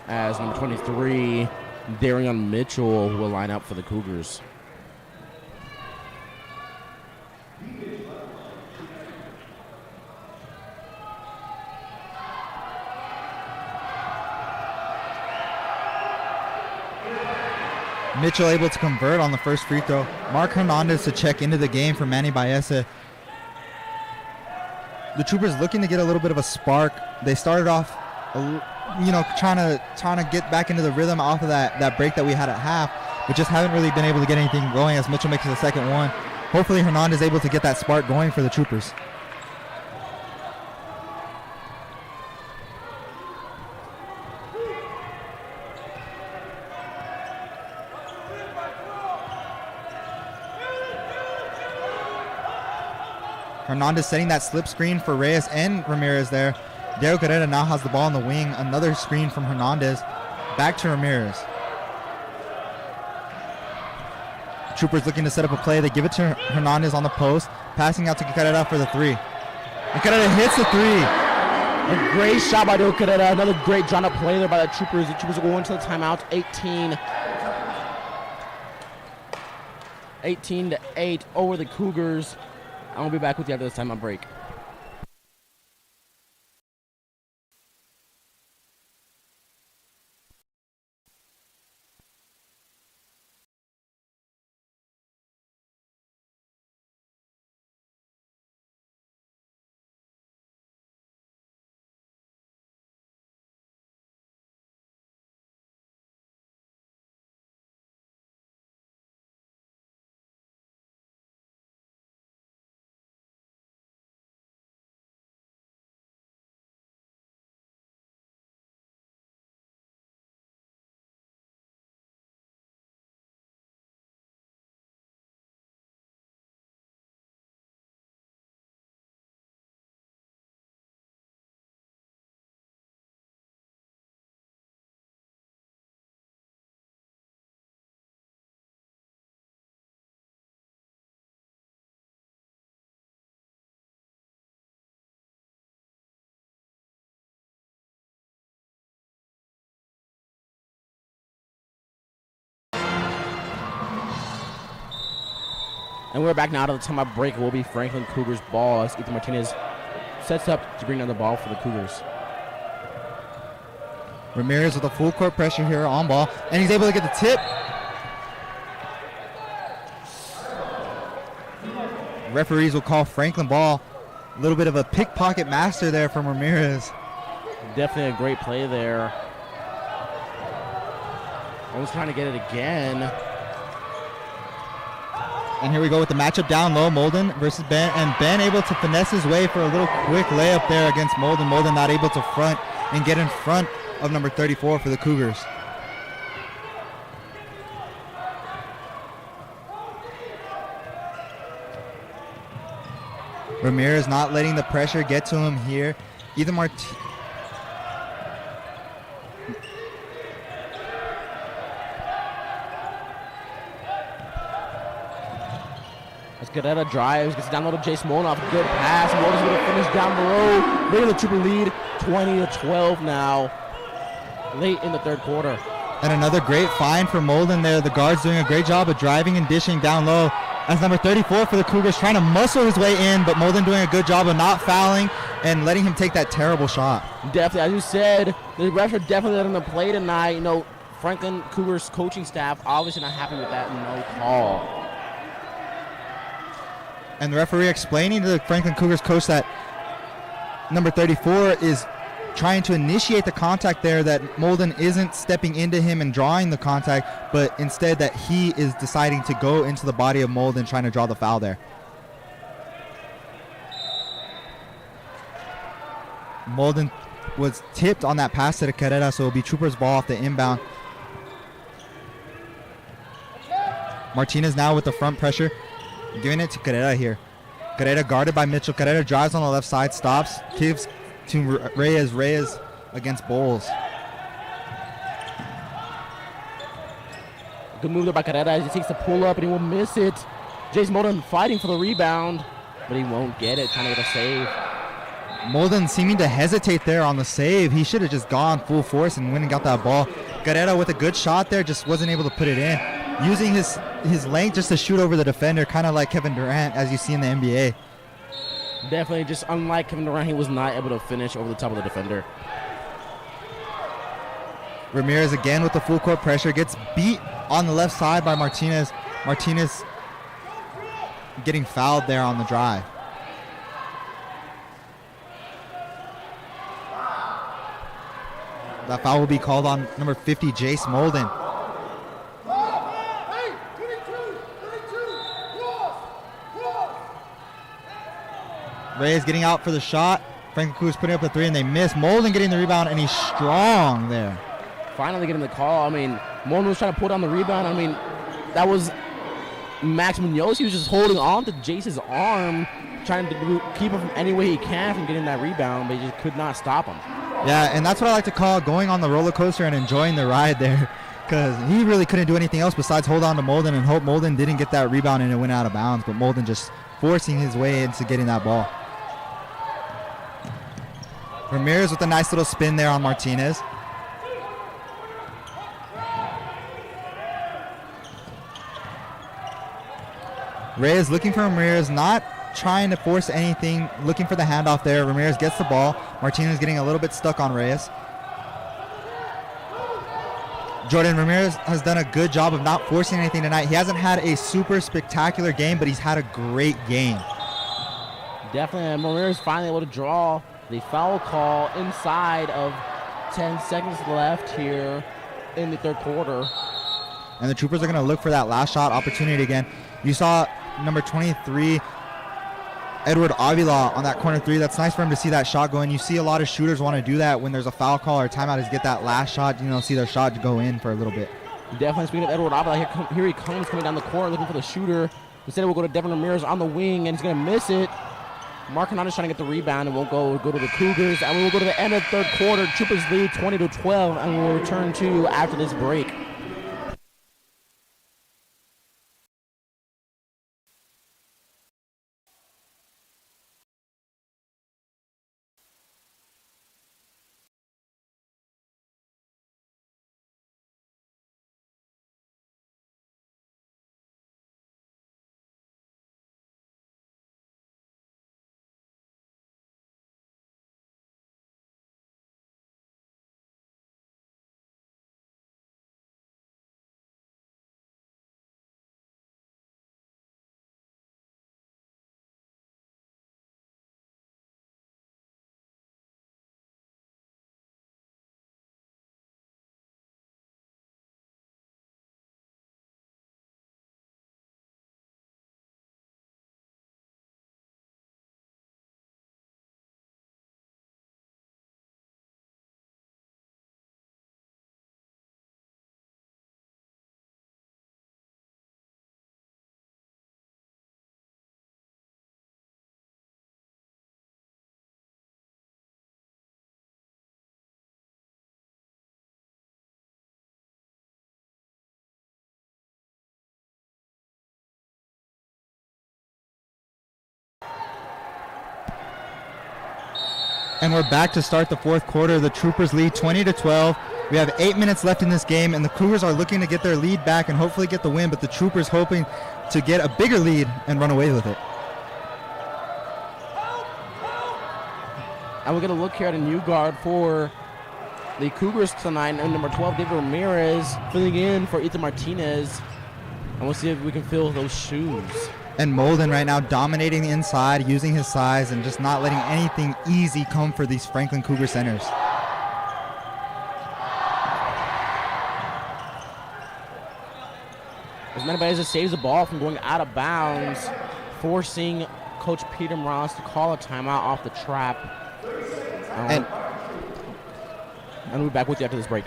as number 23, Darion Mitchell, will line up for the Cougars. Mitchell able to convert on the first free throw. Mark Hernandez to check into the game for Manny Baeza. The Troopers looking to get a little bit of a spark. They started off, trying to get back into the rhythm off of that break that we had at half, but just haven't really been able to get anything going as Mitchell makes the second one. Hopefully Hernandez is able to get that spark going for the Troopers. Hernandez setting that slip screen for Reyes and Ramirez there. Dario Carrera now has the ball on the wing. Another screen from Hernandez. Back to Ramirez. Troopers looking to set up a play. They give it to Hernandez on the post. Passing out to Carrera for the three. And Carrera hits the three. A great shot by Dario Carrera. Another great drawn up play there by the Troopers. The Troopers will go into the timeout. 18-8 over the Cougars. I'll be back with you after this timeout break. And we're back now to the timeout break. It will be Franklin Cougars ball as Ethan Martinez sets up to bring down the ball for the Cougars. Ramirez with a full court pressure here on ball, and he's able to get the tip. Referees will call Franklin ball. A little bit of a pickpocket master there from Ramirez. Definitely a great play there. Almost trying to get it again. And here we go with the matchup down low, Molden versus Ben. And Ben able to finesse his way for a little quick layup there against Molden. Molden not able to front and get in front of number 34 for the Cougars. Ramirez not letting the pressure get to him here. Either As Cadetta drives, gets down low to Jace Molnoff. Good pass. Molden's going to finish down below. Bringing the Trooper lead 20-12 now. Late in the third quarter. And another great find for Molden there. The guard's doing a great job of driving and dishing down low. As number 34 for the Cougars trying to muscle his way in, but Molden doing a good job of not fouling and letting him take that terrible shot. Definitely, as you said, the refs are definitely letting them play tonight. You know, Franklin Cougars coaching staff obviously not happy with that no call. And the referee explaining to the Franklin Cougars coach that number 34 is trying to initiate the contact there, that Molden isn't stepping into him and drawing the contact, but instead that he is deciding to go into the body of Molden trying to draw the foul there. Molden was tipped on that pass to the Carrera, so it'll be Trooper's ball off the inbound. Martinez now with the front pressure, giving it to Carrera here. Carrera guarded by Mitchell. Carrera drives on the left side, stops, gives to Reyes. Reyes against Bowles. Good move there by Carrera as he takes the pull up and he will miss it. Jace Molden fighting for the rebound, but he won't get it, trying to get a save. Molden seeming to hesitate there on the save. He should have just gone full force and went and got that ball. Carrera with a good shot there, just wasn't able to put it in. Using his length just to shoot over the defender, kind of like Kevin Durant, as you see in the NBA. Definitely, just unlike Kevin Durant, he was not able to finish over the top of the defender. Ramirez again with the full court pressure, gets beat on the left side by Martinez. Martinez getting fouled there on the drive. That foul will be called on number 50, Jace Molden. Reyes getting out for the shot. Franklin Cougars putting up the three and they miss. Molden getting the rebound and he's strong there. Finally getting the call. I mean, Molden was trying to pull down the rebound. I mean, that was Max Munoz. He was just holding on to Jace's arm, trying to keep him from any way he can from getting that rebound, but he just could not stop him. Yeah, and that's what I like to call going on the roller coaster and enjoying the ride there, because he really couldn't do anything else besides hold on to Molden and hope Molden didn't get that rebound and it went out of bounds, but Molden just forcing his way into getting that ball. Ramirez with a nice little spin there on Martinez. Reyes looking for Ramirez, not trying to force anything, looking for the handoff there. Ramirez gets the ball. Martinez getting a little bit stuck on Reyes. Jordan Ramirez has done a good job of not forcing anything tonight. He hasn't had a super spectacular game, but he's had a great game. Definitely, and Ramirez finally able to draw the foul call inside of 10 seconds left here in the third quarter. And the Troopers are going to look for that last shot opportunity again. You saw number 23, Edward Avila, on that corner three. That's nice for him to see that shot go in. You see a lot of shooters want to do that when there's a foul call or timeout, is get that last shot, see their shot go in for a little bit. Definitely, speaking of Edward Avila, here he comes coming down the court looking for the shooter. Instead, we'll go to Devin Ramirez on the wing, and he's going to miss it. Mark Hernandez trying to get the rebound, and we'll go to the Cougars. And we will go to the end of the third quarter. Troopers lead 20-12, and we'll return to after this break. And we're back to start the fourth quarter. The Troopers lead 20-12. We have 8 minutes left in this game, and the Cougars are looking to get their lead back and hopefully get the win, but the Troopers hoping to get a bigger lead and run away with it. And we're going to look here at a new guard for the Cougars tonight, and number 12, David Ramirez, filling in for Ethan Martinez. And we'll see if we can fill those shoes. And Molden right now dominating the inside, using his size, and just not letting anything easy come for these Franklin Cougar centers. As Menabeza saves the ball from going out of bounds, forcing Coach Peter Morales to call a timeout off the trap. And we'll be back with you after this break.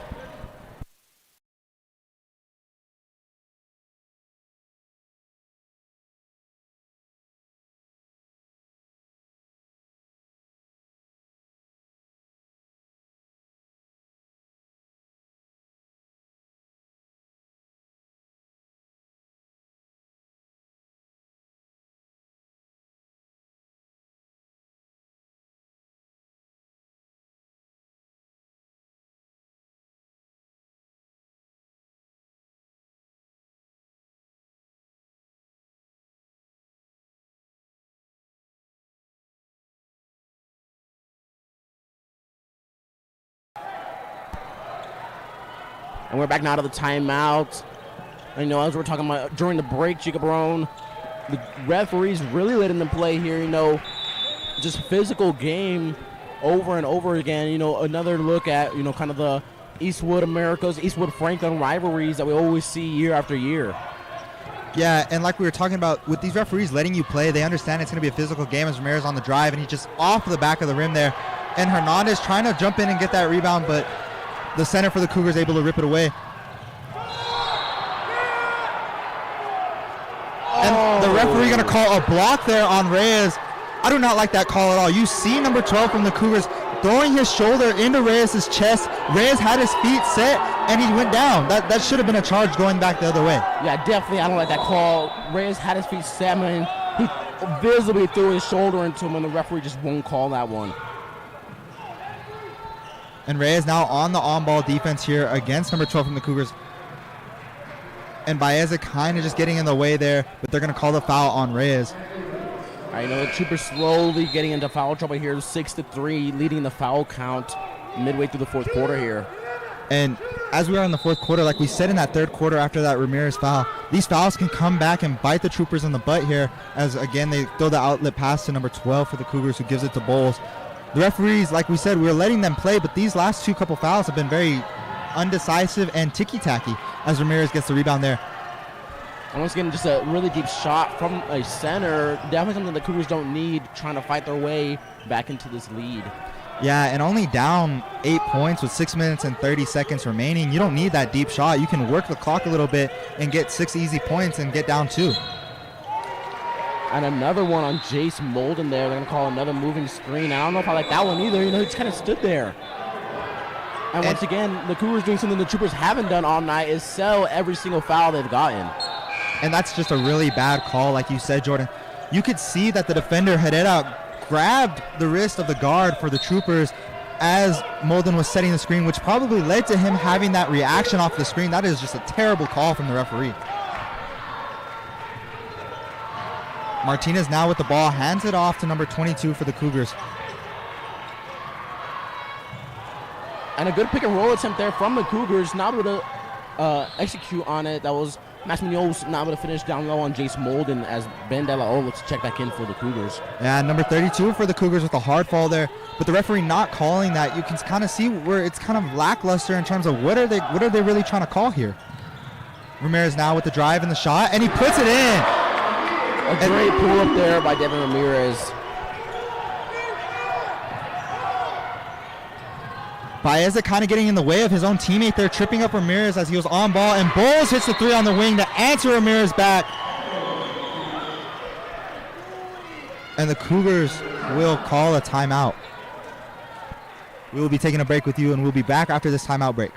And we're back now to the timeout. And, as we're talking about during the break, Jacob Roan, the referees really letting them play here, just physical game over and over again. Another look at, kind of the Eastwood Americas, Eastwood Franklin rivalries that we always see year after year. Yeah, and like we were talking about, with these referees letting you play, they understand it's going to be a physical game as Ramirez on the drive, and he's just off the back of the rim there. And Hernandez trying to jump in and get that rebound, but the center for the Cougars able to rip it away. And the referee going to call a block there on Reyes. I do not like that call at all. You see number 12 from the Cougars throwing his shoulder into Reyes' chest. Reyes had his feet set, and he went down. That should have been a charge going back the other way. Yeah, definitely. I don't like that call. Reyes had his feet set, and he visibly threw his shoulder into him, and the referee just won't call that one. And Reyes now on the on-ball defense here against number 12 from the Cougars. And Baeza kind of just getting in the way there, but they're going to call the foul on Reyes. I know the Troopers slowly getting into foul trouble here, 6-3, leading the foul count midway through the fourth quarter here. And as we are in the fourth quarter, like we said in that third quarter after that Ramirez foul, these fouls can come back and bite the Troopers in the butt here, as again they throw the outlet pass to number 12 for the Cougars, who gives it to Bowles. The referees, like we said, we're letting them play, but these last two couple fouls have been very undecisive and ticky-tacky as Ramirez gets the rebound there. And once again, just a really deep shot from a center. Definitely something the Cougars don't need, trying to fight their way back into this lead. Yeah, and only down 8 points with 6 minutes and 30 seconds remaining. You don't need that deep shot. You can work the clock a little bit and get 6 easy points and get down 2. And another one on Jace Molden there. They're going to call another moving screen. I don't know if I like that one either. He just kind of stood there. And once again, the Cougars doing something the Troopers haven't done all night, is sell every single foul they've gotten. And that's just a really bad call, like you said, Jordan. You could see that the defender, Herrera, grabbed the wrist of the guard for the Troopers as Molden was setting the screen, which probably led to him having that reaction off the screen. That is just a terrible call from the referee. Martinez now with the ball, hands it off to number 22 for the Cougars. And a good pick and roll attempt there from the Cougars, not able to execute on it. That was Max Munoz not able to finish down low on Jace Molden as Ben De La O looks to check back in for the Cougars. Yeah, number 32 for the Cougars with a hard fall there, but the referee not calling that. You can kind of see where it's kind of lackluster in terms of what are they really trying to call here. Ramirez now with the drive and the shot, and he puts it in. A great pull up there by Devin Ramirez. Baeza kind of getting in the way of his own teammate there, tripping up Ramirez as he was on ball, and Bowles hits the 3 on the wing to answer Ramirez back. And the Cougars will call a timeout. We will be taking a break with you, and we'll be back after this timeout break.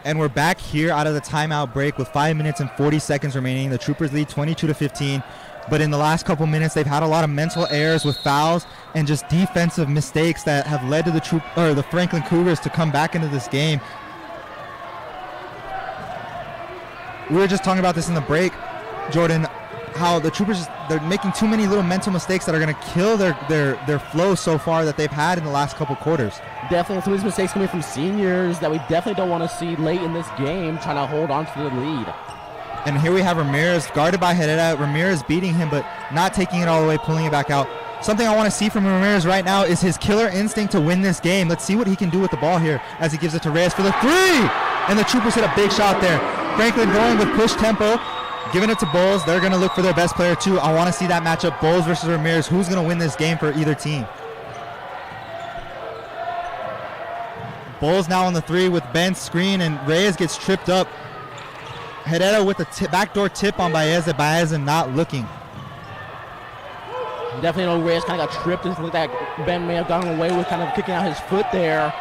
And we're back here out of the timeout break with 5 minutes and 40 seconds remaining. The Troopers lead 22-15. But in the last couple minutes, they've had a lot of mental errors with fouls and just defensive mistakes that have led to the Franklin Cougars to come back into this game. We were just talking about this in the break, Jordan, how the Troopers, they're making too many little mental mistakes that are going to kill their flow so far that they've had in the last couple quarters. Definitely some of these mistakes coming from seniors that we definitely don't want to see late in this game, trying to hold on to the lead. And here we have Ramirez guarded by Herrera. Ramirez beating him, but not taking it all the way, pulling it back out. Something I want to see from Ramirez right now is his killer instinct to win this game. Let's see what he can do with the ball here as he gives it to Reyes for the three. And the Troopers hit a big shot there. Franklin going with push tempo, giving it to Bowles. They're going to look for their best player too. I want to see that matchup, Bowles versus Ramirez. Who's going to win this game for either team? Bowles now on the three with Ben's screen, and Reyes gets tripped up. Herrera with the backdoor tip on Baez, Baez not looking. Definitely know Reyes kind of got tripped and looked like Ben may have gone away with kind of kicking out his foot there.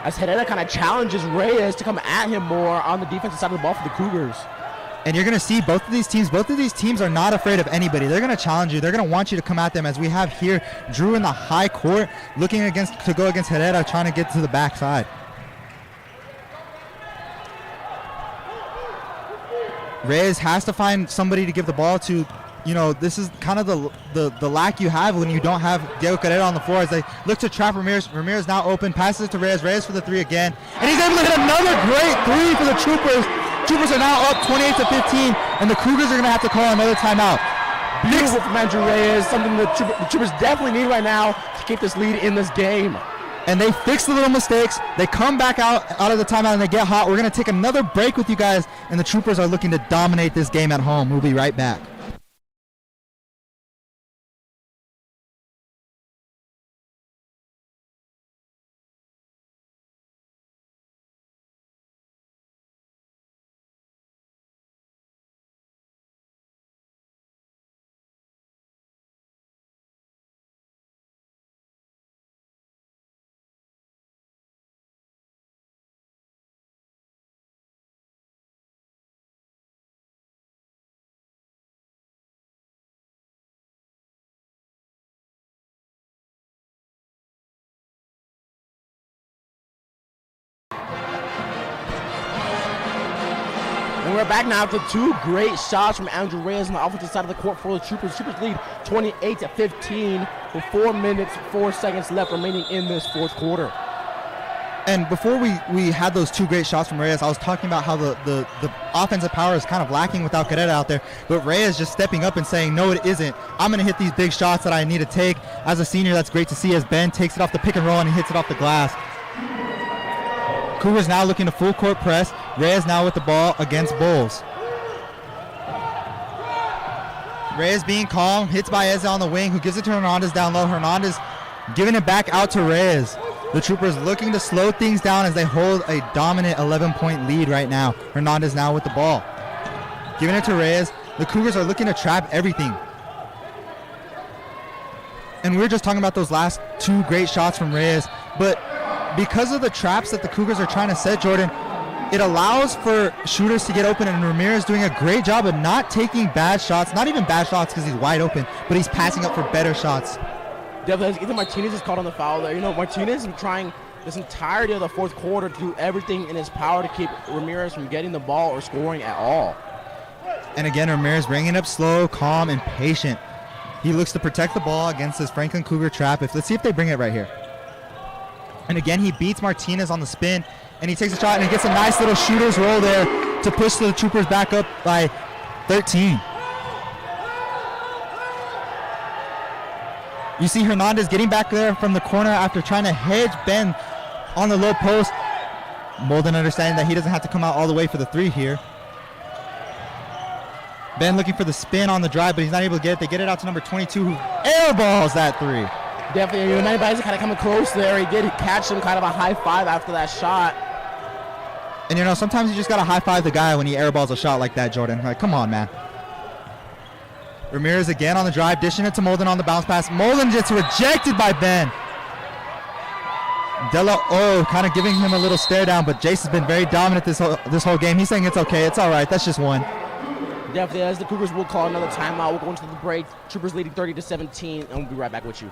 As Herrera kind of challenges Reyes to come at him more on the defensive side of the ball for the Cougars. And you're going to see both of these teams are not afraid of anybody. They're going to challenge you. They're going to want you to come at them, as we have here Drew in the high court looking to go against Herrera, trying to get to the backside. Reyes has to find somebody to give the ball to. You know, this is kind of the lack you have when you don't have Diego Carrera on the floor, as they look to trap Ramirez. Ramirez now open, passes it to Reyes. Reyes for the three again. And he's able to hit another great three for the Troopers. Troopers are now up 28-15, and the Cougars are going to have to call another timeout. Beautiful from Andrew Reyes, something the Troopers definitely need right now to keep this lead in this game. And they fix the little mistakes. They come back out of the timeout and they get hot. We're going to take another break with you guys, and the Troopers are looking to dominate this game at home. We'll be right back. And we're back now after two great shots from Andrew Reyes on the offensive side of the court for the Troopers. Troopers lead 28-15 with 4 minutes, 4 seconds left remaining in this fourth quarter. And before we had those two great shots from Reyes, I was talking about how the offensive power is kind of lacking without Carrera out there. But Reyes just stepping up and saying, no, it isn't. I'm going to hit these big shots that I need to take. As a senior, that's great to see, as Ben takes it off the pick and roll and he hits it off the glass. Cougars now looking to full court press. Reyes now with the ball against Bowles. Reyes being calm, hits Baez on the wing, who gives it to Hernandez down low. Hernandez giving it back out to Reyes. The Troopers looking to slow things down as they hold a dominant 11-point lead right now. Hernandez now with the ball. Giving it to Reyes. The Cougars are looking to trap everything. And we were just talking about those last two great shots from Reyes, but because of the traps that the Cougars are trying to set, Jordan, it allows for shooters to get open, and Ramirez doing a great job of not taking bad shots, not even bad shots because he's wide open, but he's passing up for better shots. Definitely, either Martinez is caught on the foul there. You know, Martinez is trying this entirety of the fourth quarter to do everything in his power to keep Ramirez from getting the ball or scoring at all. And again, Ramirez bringing it up slow, calm, and patient. He looks to protect the ball against this Franklin Cougar trap. Let's see if they bring it right here. And again, he beats Martinez on the spin, and he takes a shot, and he gets a nice little shooter's roll there to push the Troopers back up by 13. You see Hernandez getting back there from the corner after trying to hedge Ben on the low post. Molden understanding that he doesn't have to come out all the way for the three here. Ben looking for the spin on the drive, but he's not able to get it. They get it out to number 22, who airballs that three. Definitely, you know, Manny Baez kind of coming close there. He did catch him kind of a high five after that shot. And, you know, sometimes you just got to high five the guy when he airballs a shot like that, Jordan. Like, come on, man. Ramirez again on the drive, dishing it to Molden on the bounce pass. Molden gets rejected by Ben. Della O kind of giving him a little stare down, but Jace has been very dominant this whole game. He's saying it's okay, it's all right, that's just one. Definitely, as the Cougars will call another timeout. We'll go into the break. Troopers leading 30-17, and we'll be right back with you.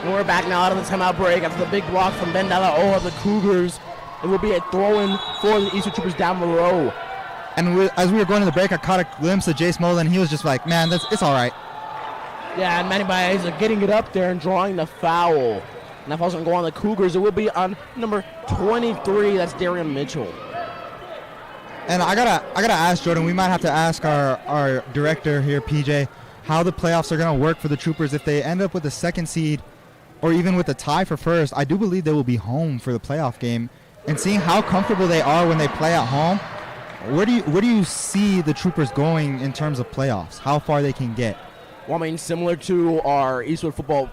And we're back now out of the timeout break after the big block from Ben Della O of the Cougars. It will be a throw-in for the Eastern Troopers down below. And as we were going to the break, I caught a glimpse of Jace Mullen. He was just like, man, it's all right. Yeah, and Manny Baez are getting it up there and drawing the foul. And that foul's going to go on the Cougars. It will be on number 23. That's Darian Mitchell. And I gotta ask Jordan. We might have to ask our director here, PJ, how the playoffs are going to work for the Troopers if they end up with the second seed or even with a tie for first. I do believe they will be home for the playoff game. And seeing how comfortable they are when they play at home, where do you see the Troopers going in terms of playoffs? How far they can get? Well, I mean, similar to our Eastwood football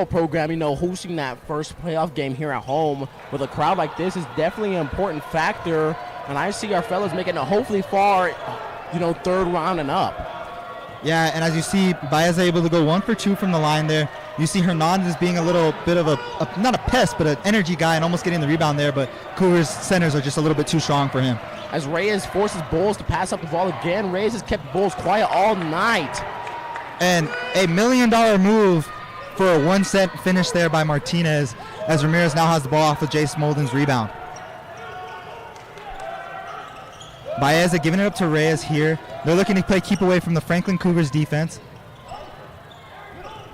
program, you know, hosting that first playoff game here at home with a crowd like this is definitely an important factor. And I see our fellas making it hopefully far, you know, third round and up. Yeah, and as you see, Baez able to go 1 for 2 from the line there. You see Hernandez being a little bit of a not a pest, but an energy guy and almost getting the rebound there, but Cougars centers are just a little bit too strong for him. As Reyes forces Bulls to pass up the ball again, Reyes has kept Bulls quiet all night. And a $1 million move for a 1 set finish there by Martinez, as Ramirez now has the ball off of Jace Molden's rebound. Baez giving it up to Reyes here. They're looking to play keep away from the Franklin Cougars defense.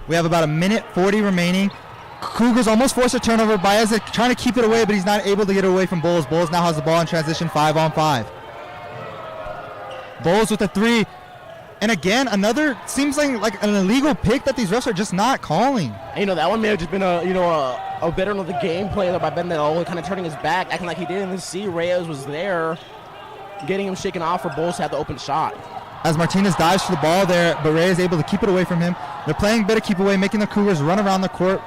We have about 1:40 remaining. Cougars almost forced a turnover. Baez trying to keep it away, but he's not able to get it away from Bowles. Bowles now has the ball in transition 5-on-5. Bowles with a 3. And again, another seems like an illegal pick that these refs are just not calling. And, you know, that one may have just been a veteran of the gameplay by Ben Della, kind of turning his back, acting like he didn't see Reyes was there, getting him shaken off for Bulls to have the open shot. As Martinez dives for the ball there, but Reyes is able to keep it away from him. They're playing better keep away, making the Cougars run around the court.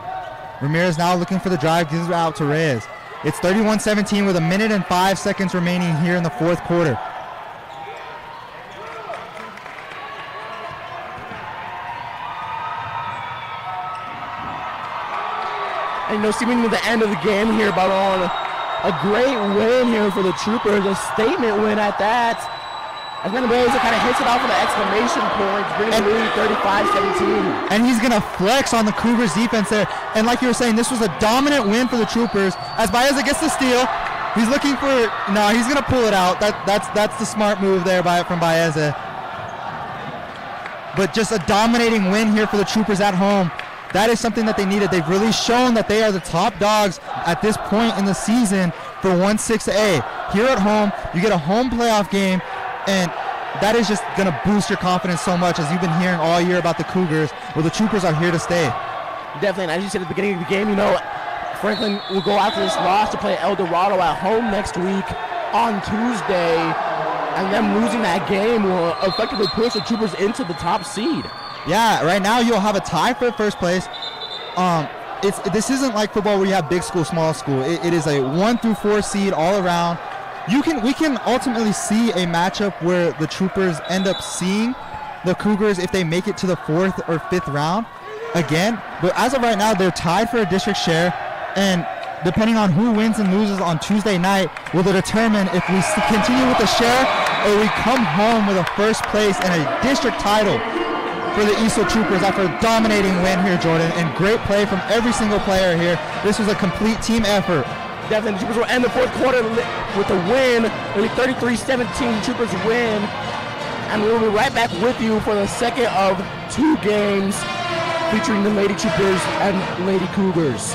Ramirez now looking for the drive, gives it out to Reyes. It's 31-17 with 1:05 remaining here in the fourth quarter. And, you know, seemingly the end of the game here, but on a great win here for the Troopers, a statement win at that. As Mendoza kind of hits it off with an exclamation point, bringing the lead 35-17. And he's going to flex on the Cougars defense there. And like you were saying, this was a dominant win for the Troopers. As Baeza gets the steal, he's looking for, no, he's going to pull it out. That's the smart move there from Baeza. But just a dominating win here for the Troopers at home. That is something that they needed. They've really shown that they are the top dogs at this point in the season for 1-6A. Here at home, you get a home playoff game, and that is just going to boost your confidence so much, as you've been hearing all year about the Cougars. Well, the Troopers are here to stay. Definitely, and as you said at the beginning of the game, you know, Franklin will go after this loss to play El Dorado at home next week on Tuesday, and them losing that game will effectively push the Troopers into the top seed. Yeah, right now you'll have a tie for first place. This isn't like football where you have big school, small school. It is a 1 through 4 seed all around. We can ultimately see a matchup where the Troopers end up seeing the Cougars if they make it to the 4th or 5th round again. But as of right now, they're tied for a district share, and depending on who wins and loses on Tuesday night will determine if we continue with the share or we come home with a first place and a district title for the Eastwood Troopers after a dominating win here, Jordan, and great play from every single player here. This was a complete team effort. Definitely, the Troopers will end the fourth quarter with a win. It'll be 33-17, Troopers win. And we'll be right back with you for the second of 2 games featuring the Lady Troopers and Lady Cougars.